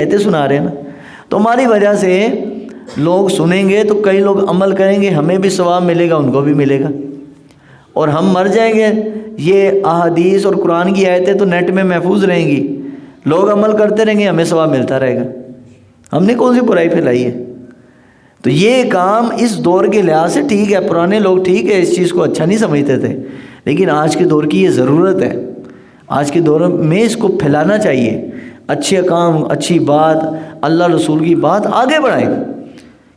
آیتیں سنا رہے ہیں نا، تو ہماری وجہ سے لوگ سنیں گے تو کئی لوگ عمل کریں گے، ہمیں بھی ثواب ملے گا، ان کو بھی ملے گا، اور ہم مر جائیں گے۔ یہ احادیث اور قرآن کی آیتیں تو نیٹ میں محفوظ رہیں گی، لوگ عمل کرتے رہیں گے، ہمیں ثواب ملتا رہے گا، ہم نے کون سی برائی پھیلائی ہے؟ تو یہ کام اس دور کے لحاظ سے ٹھیک ہے، پرانے لوگ ٹھیک ہے اس چیز کو اچھا نہیں سمجھتے تھے، لیکن آج کے دور کی یہ ضرورت ہے، آج کے دور میں اس کو پھیلانا چاہیے، اچھے کام، اچھی بات، اللہ رسول کی بات آگے بڑھائیں،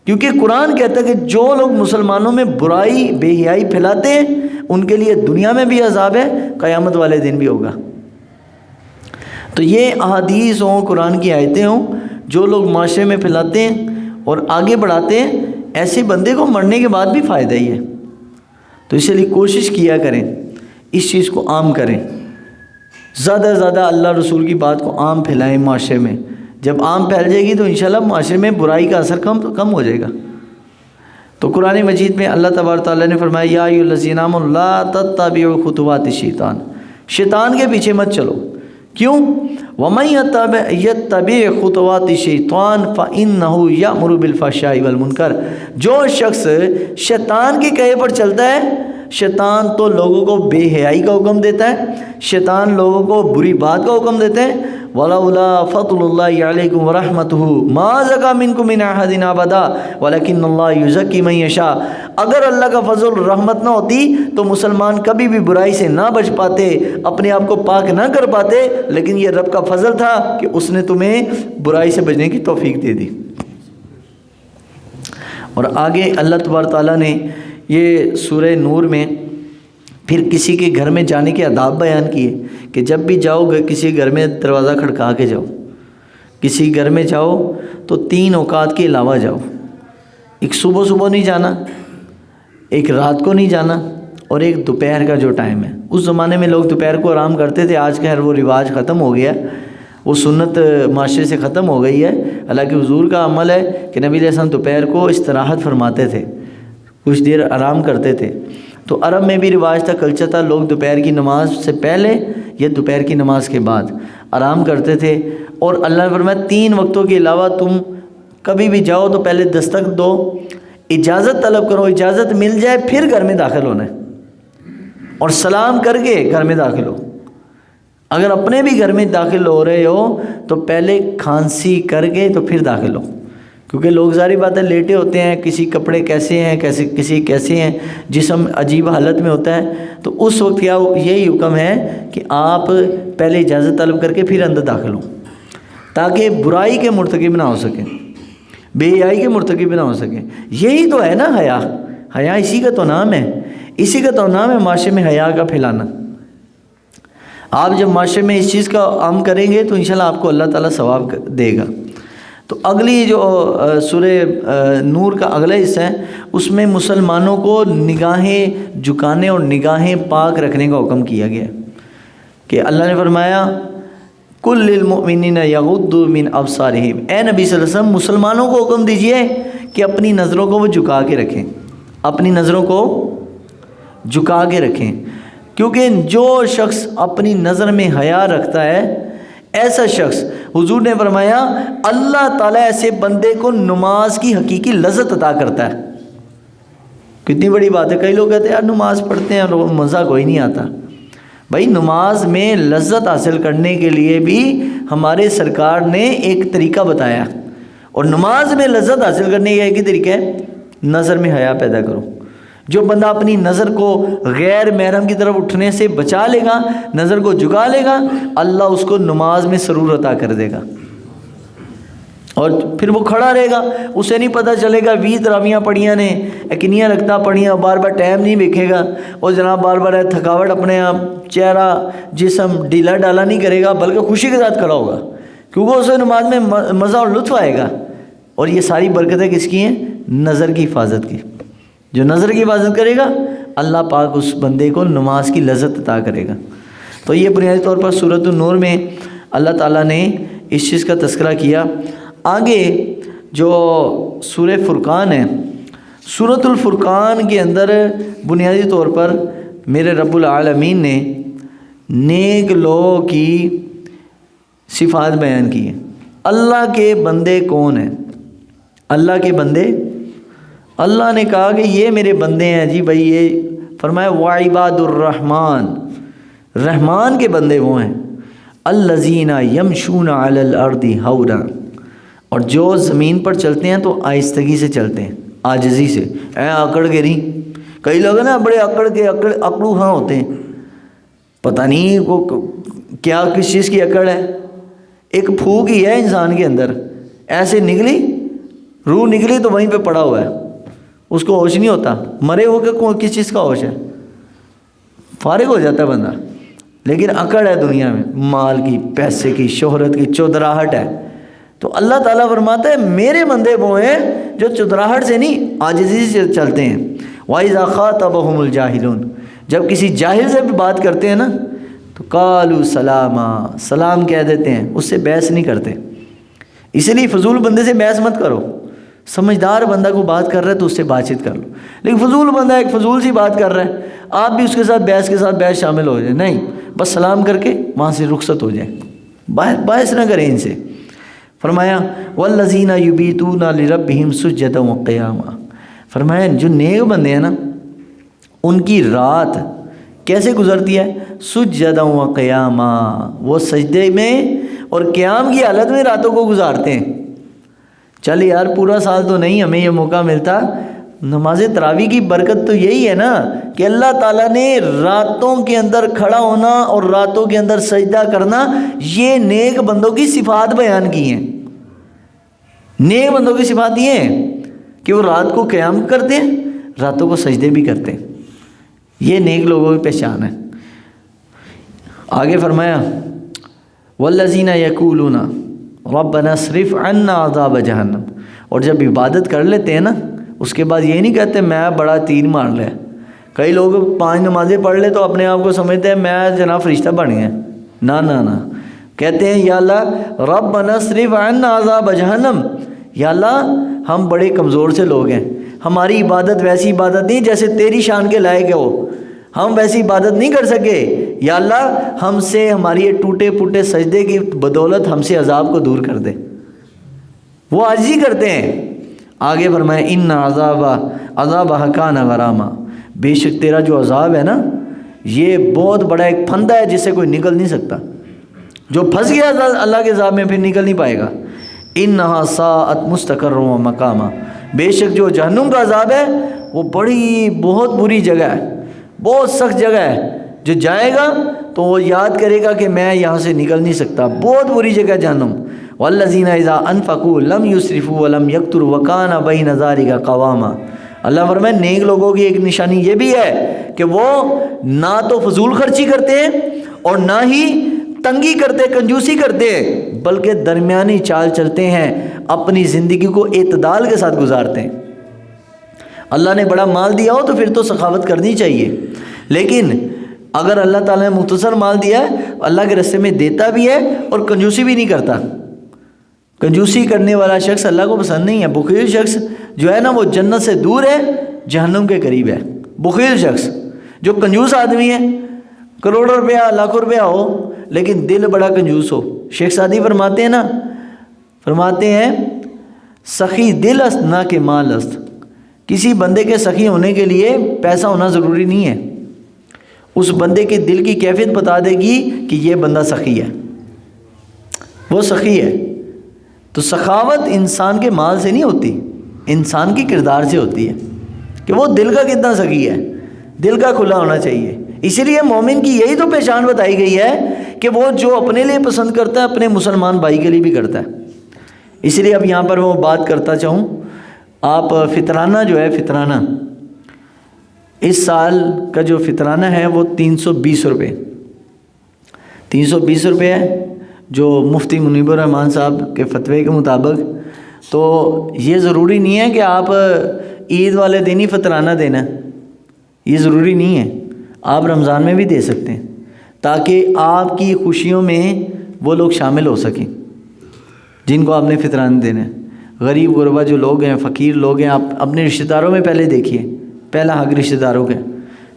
کیونکہ قرآن کہتا ہے کہ جو لوگ مسلمانوں میں برائی، بے حیائی پھیلاتے ہیں ان کے لیے دنیا میں بھی عذاب ہے، قیامت والے دن بھی ہوگا۔ تو یہ احادیث ہوں، قرآن کی آیتیں ہوں، جو لوگ معاشرے میں پھیلاتے ہیں اور آگے بڑھاتے ہیں، ایسے بندے کو مرنے کے بعد بھی فائدہ ہی ہے۔ تو اس لیے کوشش کیا کریں، اس چیز کو عام کریں، زیادہ سے زیادہ اللہ رسول کی بات کو عام پھیلائیں معاشرے میں۔ جب عام پھیل جائے گی تو انشاءاللہ معاشرے میں برائی کا اثر کم ہو جائے گا۔ تو قرآن مجید میں اللہ تبارک تعالیٰ نے فرمایا یا ایھا الذین آمنوا لا تتبعوا خطوات الشیطان، شیطان کے پیچھے مت چلو۔ کیوں؟ وَمَن يَتَّبِعْ خُطُوَاتِ الشَّيْطَانِ فَإِنَّهُ يَأْمُرُ بِالْفَحْشَاءِ وَالْمُنکَرِ، جو شخص شیطان کے کہے پر چلتا ہے، شیطان تو لوگوں کو بے حیائی کا حکم دیتا ہے، شیطان لوگوں کو بری بات کا حکم دیتا ہے۔ وَلَوْلَا فَضْلُ اللَّهِ عَلَيْكُمْ وَرَحْمَتُهُ مَا زَكَىٰ مِنكُم مِّنْ أَحَدٍ أَبَدًا وَلَكِنَّ اللَّهَ يُزَكِّي مَن يَشَاءُ، اگر اللہ کا فضل رحمت نہ ہوتی تو مسلمان کبھی بھی برائی سے نہ بچ پاتے، اپنے آپ کو پاک نہ کر پاتے، لیکن یہ رب کا فضل تھا کہ اس نے تمہیں برائی سے بچنے کی توفیق دے دی۔ اور آگے اللہ تبارک تعالیٰ نے یہ سورہ نور میں پھر کسی کے گھر میں جانے کے آداب بیان کیے کہ جب بھی جاؤ کسی گھر میں دروازہ کھڑکا کے جاؤ، کسی گھر میں جاؤ تو 3 اوقات کے علاوہ جاؤ، ایک صبح نہیں جانا، ایک رات کو نہیں جانا، اور ایک دوپہر کا جو ٹائم ہے۔ اس زمانے میں لوگ دوپہر کو آرام کرتے تھے، آج خیر وہ رواج ختم ہو گیا، وہ سنت معاشرے سے ختم ہو گئی ہے۔ حالانکہ حضور کا عمل ہے کہ نبی علیہ السلام دوپہر کو استراحت فرماتے تھے، کچھ دیر آرام کرتے تھے۔ تو عرب میں بھی رواج تھا، کلچر تھا، لوگ دوپہر کی نماز سے پہلے یا دوپہر کی نماز کے بعد آرام کرتے تھے۔ اور اللہ نے فرمایا 3 وقتوں کے علاوہ تم کبھی بھی جاؤ تو پہلے دستک دو، اجازت طلب کرو، اجازت مل جائے پھر گھر میں داخل ہونا ہے، اور سلام کر کے گھر میں داخل ہو۔ اگر اپنے بھی گھر میں داخل ہو رہے ہو تو پہلے کھانسی کر کے تو پھر داخل ہو، کیونکہ لوگ ظاہری بات ہے لیٹے ہوتے ہیں، کسی کپڑے کیسے ہیں، کسی کیسے ہیں، جسم عجیب حالت میں ہوتا ہے، تو اس وقت کیا یہی حکم ہے کہ آپ پہلے اجازت طلب کر کے پھر اندر داخل ہوں، تاکہ برائی کے مرتکب نہ ہو سکیں، بے حیائی کے مرتکب نہ ہو سکیں۔ یہی تو ہے نا حیا، حیا اسی کا تو نام ہے، اسی کا تو نام ہے معاشرے میں حیا کا پھیلانا۔ آپ جب معاشرے میں اس چیز کا عام کریں گے تو انشاءاللہ آپ کو اللہ تعالیٰ ثواب دے گا۔ تو اگلی جو سورہ نور کا اگلا حصہ ہے، اس میں مسلمانوں کو نگاہیں جھکانے اور نگاہیں پاک رکھنے کا حکم کیا گیا کہ اللہ نے فرمایا کل للمؤمنین یغضوا من ابصارہم، اے نبی صلی اللہ علیہ وسلم مسلمانوں کو حکم دیجئے کہ اپنی نظروں کو وہ جھکا کے رکھیں، اپنی نظروں کو جھکا کے رکھیں، کیونکہ جو شخص اپنی نظر میں حیا رکھتا ہے، ایسا شخص حضور نے فرمایا اللہ تعالیٰ ایسے بندے کو نماز کی حقیقی لذت عطا کرتا ہے۔ کتنی بڑی بات ہے، کئی لوگ کہتے ہیں یار نماز پڑھتے ہیں اور مزہ کوئی نہیں آتا۔ بھائی نماز میں لذت حاصل کرنے کے لیے بھی ہمارے سرکار نے ایک طریقہ بتایا، اور نماز میں لذت حاصل کرنے کا ایک ہی طریقہ ہے، نظر میں حیا پیدا کرو۔ جو بندہ اپنی نظر کو غیر محرم کی طرف اٹھنے سے بچا لے گا، نظر کو جھکا لے گا، اللہ اس کو نماز میں سرور عطا کر دے گا، اور پھر وہ کھڑا رہے گا، اسے نہیں پتہ چلے گا 20 تراویحاں پڑھیاں نے، اکنیاں رکھتا پڑھیاں، بار بار ٹائم نہیں دیکھے گا، اور جناب بار بار تھکاوٹ اپنے آپ چہرہ جسم ڈھیلا ڈالا نہیں کرے گا، بلکہ خوشی کے ساتھ کھڑا ہوگا، کیونکہ اسے نماز میں مزہ اور لطف آئے گا۔ اور یہ ساری برکتیں کس کی ہیں؟ نظر کی حفاظت کی۔ جو نظر کی حفاظت کرے گا اللہ پاک اس بندے کو نماز کی لذت عطا کرے گا۔ تو یہ بنیادی طور پر سورۃ النور میں اللہ تعالیٰ نے اس چیز کا تذکرہ کیا۔ آگے جو سورہ فرقان ہے، سورۃ الفرقان کے اندر بنیادی طور پر میرے رب العالمین نے نیک لوگوں کی صفات بیان کی ہیں اللہ کے بندے کون ہیں؟ اللہ کے بندے، اللہ نے کہا کہ یہ میرے بندے ہیں جی بھائی، یہ فرمایا وعباد الرحمن، رحمان کے بندے وہ ہیں الذین یمشون علی الارض ہونا، اور جو زمین پر چلتے ہیں تو آہستگی سے چلتے ہیں، عاجزی سے، اکڑ کے نہیں۔ کئی لوگ ہیں نا بڑے اکڑو ہاں ہوتے ہیں، پتہ نہیں وہ کیا کس چیز کی اکڑ ہے، ایک پھونک ہی ہے انسان کے اندر، ایسے نکلی روح نکلی تو وہیں پہ پڑا ہوا ہے، اس کو ہوش نہیں ہوتا، مرے ہو کے کس چیز کا ہوش ہے، فارغ ہو جاتا ہے بندہ۔ لیکن اکڑ ہے دنیا میں، مال کی، پیسے کی، شہرت کی، چودراہٹ ہے۔ تو اللہ تعالیٰ فرماتا ہے میرے بندے وہ ہیں جو چودراہٹ سے نہیں، عاجزی سے چلتے ہیں۔ وَإِذَا خَاطَبَهُمُ الْجَاهِلُونَ، جب کسی جاہل سے بھی بات کرتے ہیں نا تو قَالُوا سَلَامًا، سلام کہہ دیتے ہیں، اس سے بحث نہیں کرتے۔ اسی لیے فضول بندے سے بحث مت کرو، سمجھدار بندہ کو بات کر رہا ہے تو اس سے بات چیت کر لو، لیکن فضول بندہ ایک فضول سی بات کر رہا ہے، آپ بھی اس کے ساتھ بحث شامل ہو جائیں، نہیں، بس سلام کر کے وہاں سے رخصت ہو جائیں، بحث نہ کریں ان سے۔ فرمایا والذین یبیتون لربہم سجدا وقیاما، فرمایا جو نیک بندے ہیں نا ان کی رات کیسے گزرتی ہے؟ سجدا وقیاما، وہ سجدے میں اور قیام کی حالت میں راتوں کو گزارتے ہیں۔ چل یار پورا سال تو نہیں ہمیں یہ موقع ملتا، نماز تراویح کی برکت تو یہی ہے نا کہ اللہ تعالیٰ نے راتوں کے اندر کھڑا ہونا اور راتوں کے اندر سجدہ کرنا، یہ نیک بندوں کی صفات بیان کی ہیں۔ نیک بندوں کی صفات یہ ہیں کہ وہ رات کو قیام کرتے ہیں، راتوں کو سجدے بھی کرتے ہیں، یہ نیک لوگوں کی پہچان ہے۔ آگے فرمایا والذین یقولون ربنا اصرف عنا عذاب جہنم، اور جب عبادت کر لیتے ہیں نا اس کے بعد یہ نہیں کہتے میں بڑا تیر مار لیا۔ کئی لوگ 5 نمازیں پڑھ لے تو اپنے آپ کو سمجھتے ہیں میں جناب فرشتہ بن گیا، نہ کہتے ہیں یا اللہ ربنا اصرف عنا عذاب جہنم، یا اللہ ہم بڑے کمزور سے لوگ ہیں، ہماری عبادت ویسی عبادت نہیں جیسے تیری شان کے لائق ہے، وہ ہم ویسی عبادت نہیں کر سکے، یا اللہ ہم سے ہماری یہ ٹوٹے پھوٹے سجدے کی بدولت ہم سے عذاب کو دور کر دے۔ وہ عاجزی کرتے ہیں۔ آگے فرمائے ان عذاب کان غراما، بے شک تیرا جو عذاب ہے نا یہ بہت بڑا ایک پھندا ہے جس سے کوئی نکل نہیں سکتا، جو پھنس گیا اللہ کے عذاب میں پھر نکل نہیں پائے گا۔ انہا ساءت مستقرا و مقاما، بے شک جو جہنم کا عذاب ہے وہ بہت بری جگہ ہے، بہت سخت جگہ ہے، جو جائے گا تو وہ یاد کرے گا کہ میں یہاں سے نکل نہیں سکتا، بہت بری جگہ جہنم۔ والذین اذا انفقوا لم یسرفوا ولم یقتروا وکان بین ذلک قواما، اللہ فرمائے نیک لوگوں کی ایک نشانی یہ بھی ہے کہ وہ نہ تو فضول خرچی کرتے ہیں اور نہ ہی تنگی کرتے، کنجوسی کرتے ہیں، بلکہ درمیانی چال چلتے ہیں، اپنی زندگی کو اعتدال کے ساتھ گزارتے ہیں۔ اللہ نے بڑا مال دیا ہو تو پھر تو سخاوت کرنی چاہیے، لیکن اگر اللہ تعالیٰ نے مختصر مال دیا ہے اللہ کے راستے میں دیتا بھی ہے اور کنجوسی بھی نہیں کرتا۔ کنجوسی کرنے والا شخص اللہ کو پسند نہیں ہے۔ بخیل شخص جو ہے نا وہ جنت سے دور ہے، جہنم کے قریب ہے۔ بخیل شخص جو کنجوس آدمی ہے، کروڑوں روپیہ لاکھوں روپیہ ہو لیکن دل بڑا کنجوس ہو۔ شیخ سعدی فرماتے ہیں سخی دل است نہ کہ مال است، کسی بندے کے سخی ہونے کے لیے پیسہ ہونا ضروری نہیں ہے، اس بندے کے دل کی کیفیت بتا دے گی کہ یہ بندہ سخی ہے، وہ سخی ہے۔ تو سخاوت انسان کے مال سے نہیں ہوتی، انسان کی کردار سے ہوتی ہے کہ وہ دل کا کتنا سخی ہے، دل کا کھلا ہونا چاہیے۔ اسی لیے مومن کی یہی تو پہچان بتائی گئی ہے کہ وہ جو اپنے لیے پسند کرتا ہے اپنے مسلمان بھائی کے لیے بھی کرتا ہے۔ اس لیے اب یہاں پر میں بات کرتا چاہوں، آپ فطرانہ جو ہے، فطرانہ اس سال کا جو فطرانہ ہے وہ 320 روپے 320 روپے ہے، جو مفتی منیب الرحمان صاحب کے فتوے کے مطابق۔ تو یہ ضروری نہیں ہے کہ آپ عید والے دن ہی فطرانہ دینا، یہ ضروری نہیں ہے، آپ رمضان میں بھی دے سکتے ہیں تاکہ آپ کی خوشیوں میں وہ لوگ شامل ہو سکیں جن کو آپ نے فطرانہ دینا ہے۔ غریب غربا جو لوگ ہیں، فقیر لوگ ہیں، آپ اپنے رشتہ داروں میں پہلے دیکھیے، پہلا حق رشتہ داروں کا،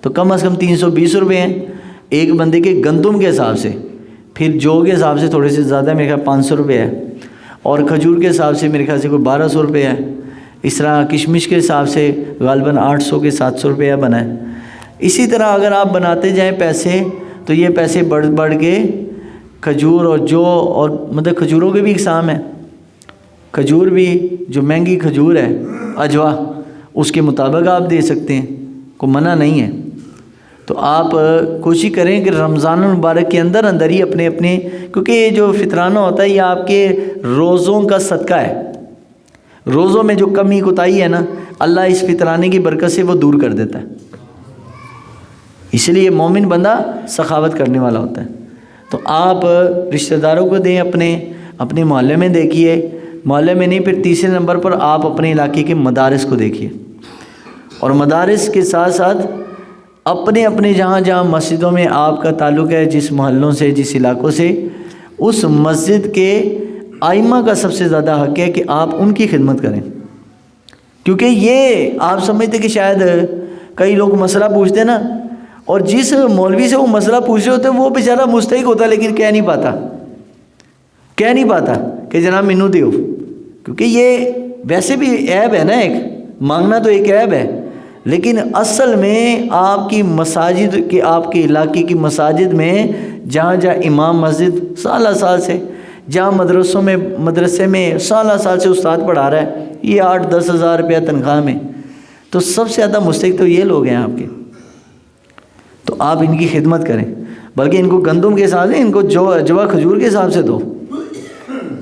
تو کم از کم 320 روپے ہیں ایک بندے کے گندم کے حساب سے، پھر جو کے حساب سے تھوڑے سے زیادہ، میرے خیال 500 روپے ہے، اور کھجور کے حساب سے میرے خیال سے کوئی 1200 روپے ہے، اس طرح کشمش کے حساب سے غالباً 800 کے 700 روپیہ بنا ہے۔ اسی طرح اگر آپ بناتے جائیں پیسے تو یہ پیسے بڑھ کے کھجور اور مطلب کھجوروں کے بھی اقسام ہیں، کھجور بھی جو مہنگی کھجور ہے اجوا اس کے مطابق آپ دے سکتے ہیں، کوئی منع نہیں ہے۔ تو آپ کوشش کریں کہ رمضان المبارک کے اندر ہی اپنے کیونکہ یہ جو فطرانہ ہوتا ہے یہ آپ کے روزوں کا صدقہ ہے، روزوں میں جو کمی کوتاہی ہے نا اللہ اس فطرانے کی برکت سے وہ دور کر دیتا ہے، اس لیے مومن بندہ سخاوت کرنے والا ہوتا ہے۔ تو آپ رشتہ داروں کو دیں، اپنے محلے میں دیکھیے، محلے میں نہیں، پھر تیسرے نمبر پر آپ اپنے علاقے کے مدارس کو دیکھیے، اور مدارس کے ساتھ ساتھ اپنے جہاں مسجدوں میں آپ کا تعلق ہے، جس محلوں سے جس علاقوں سے، اس مسجد کے ائمہ کا سب سے زیادہ حق ہے کہ آپ ان کی خدمت کریں، کیونکہ یہ آپ سمجھتے کہ شاید کئی لوگ مسئلہ پوچھتے نا، اور جس مولوی سے وہ مسئلہ پوچھ رہے ہوتے وہ بیچارہ مستحق ہوتا ہے لیکن کہہ نہیں پاتا کہ جناب مینوں دیو، کیونکہ یہ ویسے بھی عیب ہے نا، ایک مانگنا تو ایک عیب ہے، لیکن اصل میں آپ کی مساجد کی، آپ کے علاقے کی مساجد میں جہاں امام مسجد سال سے، جہاں مدرسے میں سال سے استاد پڑھا رہا ہے، یہ 8-10 ہزار روپیہ تنخواہ میں، تو سب سے زیادہ مستحق تو یہ لوگ ہیں آپ کے، تو آپ ان کی خدمت کریں، بلکہ ان کو گندم کے حساب سے، ان کو جوا کھجور کے حساب سے دو،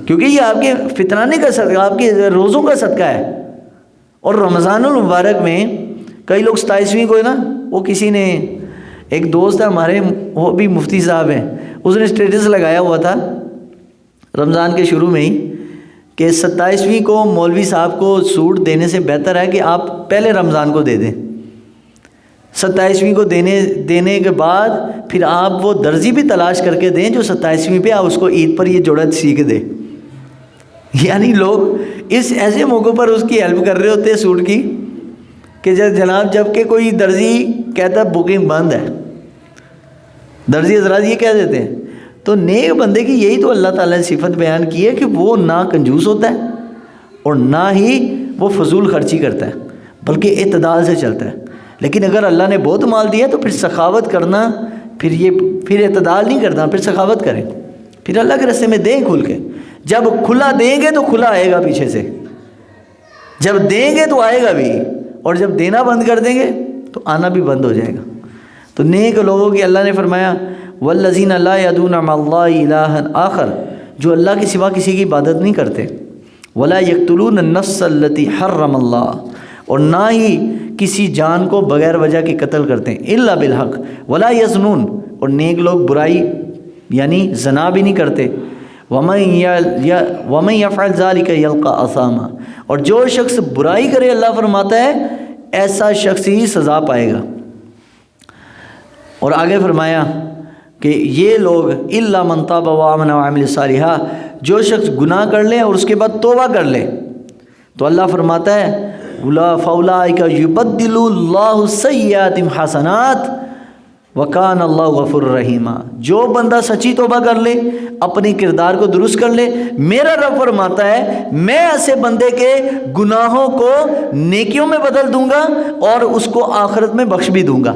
کیونکہ یہ آپ کے فطرانے کا صدقہ، آپ کے روزوں کا صدقہ ہے۔ اور رمضان المبارک میں کئی لوگ 27ویں کو ہے نا، وہ کسی نے، ایک دوست ہے ہمارے وہ بھی مفتی صاحب ہیں، اس نے اسٹیٹس لگایا ہوا تھا رمضان کے شروع میں ہی کہ 27ویں کو مولوی صاحب کو سوٹ دینے سے بہتر ہے کہ آپ پہلے رمضان کو دے دیں، 27ویں کو دینے کے بعد پھر آپ وہ درزی بھی تلاش کر کے دیں جو 27ویں پہ آپ اس کو عید پر یہ جوڑا سی کے دے، یعنی لوگ اس ایسے موقع پر اس کی ہیلپ کر رہے ہوتے ہیں سوٹ کی کہ جناب جب کہ کوئی درزی کہتا ہے بکنگ بند ہے، درزی حضرات یہ کہہ دیتے ہیں۔ تو نیک بندے کی یہی تو اللہ تعالیٰ نے صفت بیان کی ہے کہ وہ نہ کنجوس ہوتا ہے اور نہ ہی وہ فضول خرچی کرتا ہے، بلکہ اعتدال سے چلتا ہے۔ لیکن اگر اللہ نے بہت مال دیا تو پھر سخاوت کرنا، پھر اعتدال نہیں کرنا، پھر سخاوت کریں، پھر اللہ کے راستے میں دیں کھل کے۔ جب کھلا دیں گے تو کھلا آئے گا پیچھے سے، جب دیں گے تو آئے گا بھی، اور جب دینا بند کر دیں گے تو آنا بھی بند ہو جائے گا۔ تو نیک لوگوں کی اللہ نے فرمایا والذین لا یدعون مع اللہ الہا آخر، جو اللہ کے سوا کسی کی عبادت نہیں کرتے، ولا یقتلون النفس التی حرم اللہ، اور نہ ہی کسی جان کو بغیر وجہ کے قتل کرتے ہیں، الا بالحق، ولا یزنون، اور نیک لوگ برائی یعنی زنا بھی نہیں کرتے، ومن یفعل ذلک یلقى اثاما، اور جو شخص برائی کرے اللہ فرماتا ہے ایسا شخص ہی سزا پائے گا۔ اور آگے فرمایا کہ یہ لوگ الا من تاب وآمن وعمل صالحا، جو شخص گناہ کر لے اور اس کے بعد توبہ کر لے تو اللہ فرماتا ہے فاولئک یبدل اللہ سیئات حسنات وکان اللہ غفور رحیمہ، جو بندہ سچی توبہ کر لے، اپنے کردار کو درست کر لے، میرا رب فرماتا ہے میں ایسے بندے کے گناہوں کو نیکیوں میں بدل دوں گا اور اس کو آخرت میں بخش بھی دوں گا۔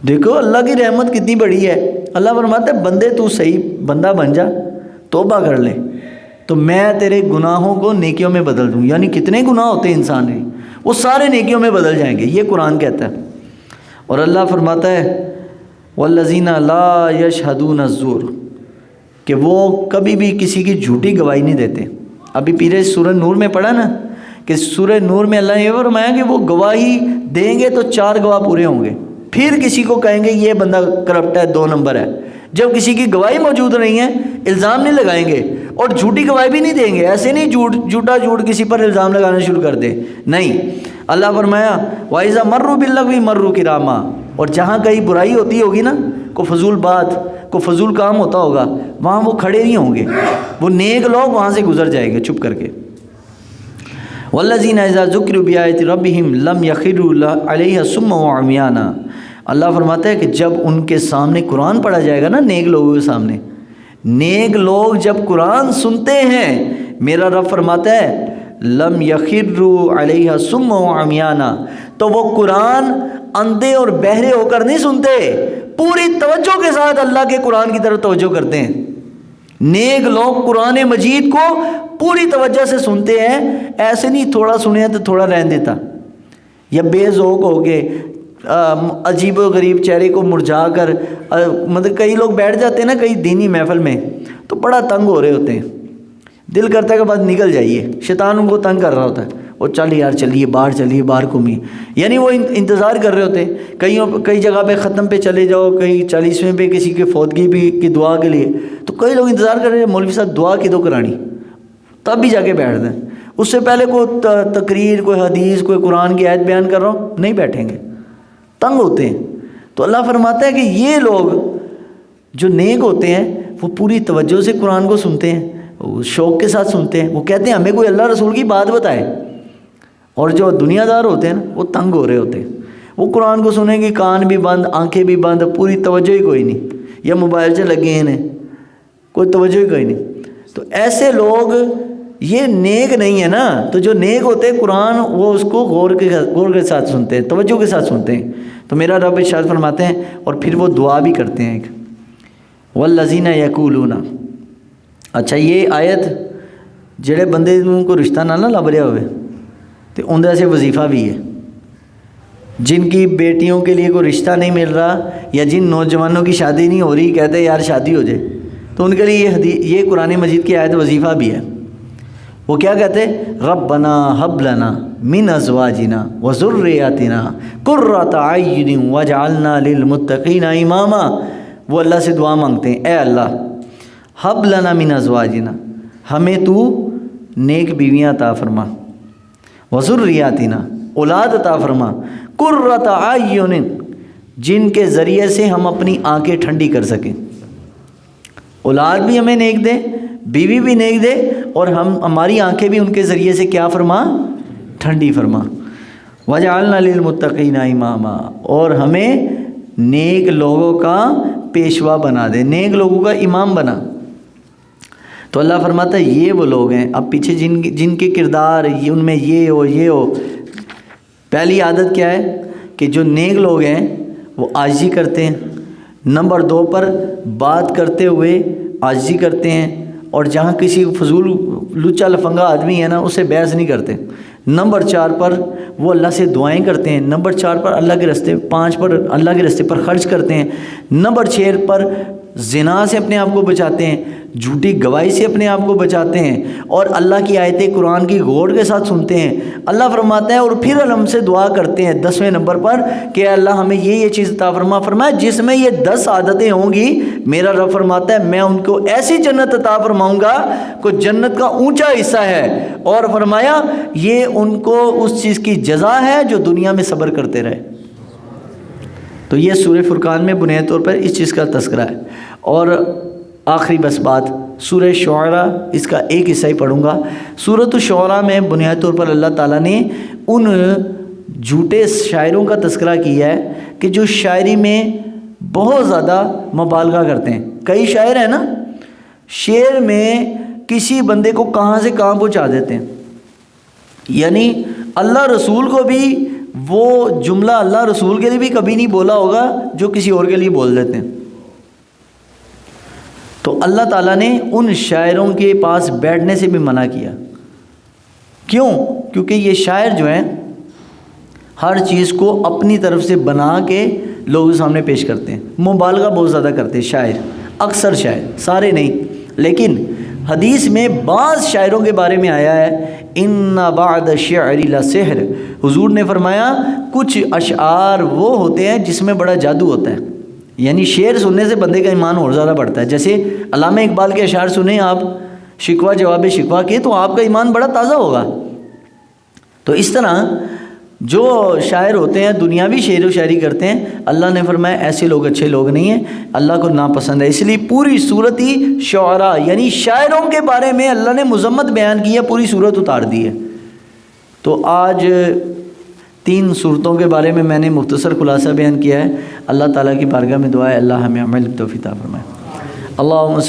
دیکھو اللہ کی رحمت کتنی بڑی ہے، اللہ فرماتا ہے بندے تو صحیح بندہ بن جا، توبہ کر لے تو میں تیرے گناہوں کو نیکیوں میں بدل دوں، یعنی کتنے گناہ ہوتے ہیں انسان کے، وہ سارے نیکیوں میں بدل جائیں گے، یہ قرآن کہتا ہے۔ اور اللہ فرماتا ہے والذین لا یشہدون الزور، کہ وہ کبھی بھی کسی کی جھوٹی گواہی نہیں دیتے۔ ابھی پیچھے سورہ نور میں پڑھا نا کہ سورہ نور میں اللہ نے یہ فرمایا کہ وہ گواہی دیں گے تو 4 گواہ پورے ہوں گے، پھر کسی کو کہیں گے یہ بندہ کرپٹ ہے، 2 نمبر ہے۔ جب کسی کی گواہی موجود نہیں ہے الزام نہیں لگائیں گے، اور جھوٹی گواہی بھی نہیں دیں گے، ایسے نہیں جھوٹ کسی پر الزام لگانا شروع کر دیں، نہیں۔ اللہ فرمایا وَإِذَا مَرُّوا بِاللَّغْوِ مَرُّوا كِرَامًا، اور جہاں کہیں برائی ہوتی ہوگی نا، کوئی فضول بات، کوئی فضول کام ہوتا ہوگا، وہاں وہ کھڑے نہیں ہوں گے، وہ نیک لوگ وہاں سے گزر جائیں گے چپ کر کے۔ وَالَّذِينَ إِذَا ذُكِّرُوا بِآيَاتِ رَبِّهِمْ لَمْ يَخِرُّوا عَلَيْهَا صُمًّا وَعُمْيَانًا، اللہ فرماتا ہے کہ جب ان کے سامنے قرآن پڑھا جائے گا نا، نیک لوگوں کے سامنے، نیک لوگ جب قرآن سنتے ہیں، میرا رب فرماتا ہے لم یخروا علیہ صم و عمیانہ، تو وہ قرآن اندھے اور بہرے ہو کر نہیں سنتے، پوری توجہ کے ساتھ اللہ کے قرآن کی طرف توجہ کرتے ہیں۔ نیک لوگ قرآن مجید کو پوری توجہ سے سنتے ہیں، ایسے نہیں تھوڑا سنے تو تھوڑا رہن دیتا، یا بے ذوق ہو کے عجیب و غریب چہرے کو مرجھا کر، مطلب کئی لوگ بیٹھ جاتے ہیں نا کئی دینی محفل میں تو بڑا تنگ ہو رہے ہوتے ہیں، دل کرتا ہے کہ بس نکل جائیے، شیطان ان کو تنگ کر رہا ہوتا ہے، وہ چل یار چلیے باہر گھومیے، یعنی وہ انتظار کر رہے ہوتے ہیں۔ کئی جگہ پہ ختم پہ چلے جاؤ، کئی 40ویں پہ کسی کے فوتگی بھی کی دعا کے لیے، تو کئی لوگ انتظار کر رہے ہیں مولوی صاحب دعا کی دو کرانی، تب بھی جا کے بیٹھ دیں۔ اس سے پہلے کوئی تقریر، کوئی حدیث، کوئی قرآن کی آیت بیان کر رہا ہوں، نہیں بیٹھیں گے، تنگ ہوتے ہیں۔ تو اللہ فرماتا ہے کہ یہ لوگ جو نیک ہوتے ہیں وہ پوری توجہ سے قرآن کو سنتے ہیں، شوق کے ساتھ سنتے ہیں، وہ کہتے ہیں ہمیں کوئی اللہ رسول کی بات بتائے۔ اور جو دنیا دار ہوتے ہیں نا وہ تنگ ہو رہے ہوتے ہیں، وہ قرآن کو سنیں گے کان بھی بند، آنکھیں بھی بند، پوری توجہ ہی کوئی نہیں، یا موبائل سے لگے ہیں کوئی توجہ ہی کوئی نہیں۔ تو ایسے لوگ یہ نیک نہیں ہے نا۔ تو جو نیک ہوتے ہیں قرآن وہ اس کو غور کے ساتھ سنتے ہیں، توجہ کے ساتھ سنتے ہیں۔ تو میرا رب ارشاد فرماتے ہیں اور پھر وہ دعا بھی کرتے ہیں، والذین یقولون۔ اچھا یہ آیت جڑے بندے کو رشتہ نہ لب رہا ہوئے تو اندر سے وظیفہ بھی ہے، جن کی بیٹیوں کے لیے کوئی رشتہ نہیں مل رہا یا جن نوجوانوں کی شادی نہیں ہو رہی، کہتے ہیں یار شادی ہو جائے، تو ان کے لیے یہ قرآن مجید کی آیت وظیفہ بھی ہے۔ وہ کیا کہتے ہیں؟ ربنا حب لنا من ازواجنا وذریاتنا قرۃ اعین واجعلنا للمتقین اماما۔ وہ اللہ سے دعا مانگتے ہیں، اے اللہ حب لنا من ازواجنا، ہمیں تو نیک بیویاں عطا فرما، وذریاتنا اولاد عطا فرما، قرۃ اعین جن کے ذریعے سے ہم اپنی آنکھیں ٹھنڈی کر سکیں۔ اولاد بھی ہمیں نیک دے، بیوی بھی نیک دے، اور ہماری آنکھیں بھی ان کے ذریعے سے کیا فرما؟ ٹھنڈی فرما۔ وجعلنا للمتقین اماما، اور ہمیں نیک لوگوں کا پیشوا بنا دے، نیک لوگوں کا امام بنا۔ تو اللہ فرماتا ہے یہ وہ لوگ ہیں۔ اب پیچھے جن کے کردار ان میں یہ ہو۔ پہلی عادت کیا ہے کہ جو نیک لوگ ہیں وہ عاجزی کرتے ہیں۔ نمبر 2 پر بات کرتے ہوئے عاجزی کرتے ہیں، اور جہاں کسی فضول لچا لفنگا آدمی ہے نا اسے بحث نہیں کرتے۔ نمبر 4 پر وہ اللہ سے دعائیں کرتے ہیں۔ نمبر 4 پر اللہ کے راستے، 5 پر اللہ کے راستے پر خرچ کرتے ہیں۔ نمبر 6 پر زنا سے اپنے آپ کو بچاتے ہیں، جھوٹی گواہی سے اپنے آپ کو بچاتے ہیں، اور اللہ کی آیتیں قرآن کی غور کے ساتھ سنتے ہیں۔ اللہ فرماتا ہے اور پھر ہم سے دعا کرتے ہیں 10ویں نمبر پر کہ اللہ ہمیں یہ چیز عطا فرمایا جس میں یہ 10 عادتیں ہوں گی، میرا رب فرماتا ہے میں ان کو ایسی جنت عطا فرماؤں گا کہ جنت کا اونچا حصہ ہے، اور فرمایا یہ ان کو اس چیز کی جزا ہے جو دنیا میں صبر کرتے رہے۔ تو یہ سورہ فرقان میں بنیادی طور پر اس چیز کا تذکرہ ہے۔ اور آخری بس بات سورہ شعراء، اس کا ایک حصہ ہی پڑھوں گا۔ سورۃ الشعراء میں بنیادی طور پر اللہ تعالیٰ نے ان جھوٹے شاعروں کا تذکرہ کیا ہے کہ جو شاعری میں بہت زیادہ مبالغہ کرتے ہیں۔ کئی شاعر ہیں نا شعر میں کسی بندے کو کہاں سے کہاں پہنچا دیتے ہیں، یعنی اللہ رسول کو بھی وہ جملہ اللہ رسول کے لیے بھی کبھی نہیں بولا ہوگا جو کسی اور کے لیے بول دیتے ہیں۔ تو اللہ تعالیٰ نے ان شاعروں کے پاس بیٹھنے سے بھی منع کیا۔ کیوں؟ کیونکہ یہ شاعر جو ہیں ہر چیز کو اپنی طرف سے بنا کے لوگوں کے سامنے پیش کرتے ہیں، مبالغہ بہت زیادہ کرتے ہیں شاعر، اکثر شاعر، سارے نہیں، لیکن حدیث میں بعض شاعروں کے بارے میں آیا ہے ان بعد الشعر لسحر، حضور نے فرمایا کچھ اشعار وہ ہوتے ہیں جس میں بڑا جادو ہوتا ہے، یعنی شعر سننے سے بندے کا ایمان اور زیادہ بڑھتا ہے۔ جیسے علامہ اقبال کے اشعار سنیں آپ، شکوہ جواب شکوہ کے، تو آپ کا ایمان بڑا تازہ ہوگا۔ تو اس طرح جو شاعر ہوتے ہیں دنیاوی شعر و شاعری کرتے ہیں، اللہ نے فرمایا ایسے لوگ اچھے لوگ نہیں ہیں، اللہ کو ناپسند ہے۔ اس لیے پوری صورت ہی شعراء یعنی شاعروں کے بارے میں اللہ نے مذمت بیان کی ہے، پوری صورت اتار دی ہے۔ تو آج 3 صورتوں کے بارے میں نے مختصر خلاصہ بیان کیا ہے۔ اللہ تعالیٰ کی بارگاہ میں دعا ہے اللہ ہمیں عمل توفیق عطا فرمائے۔ اللہم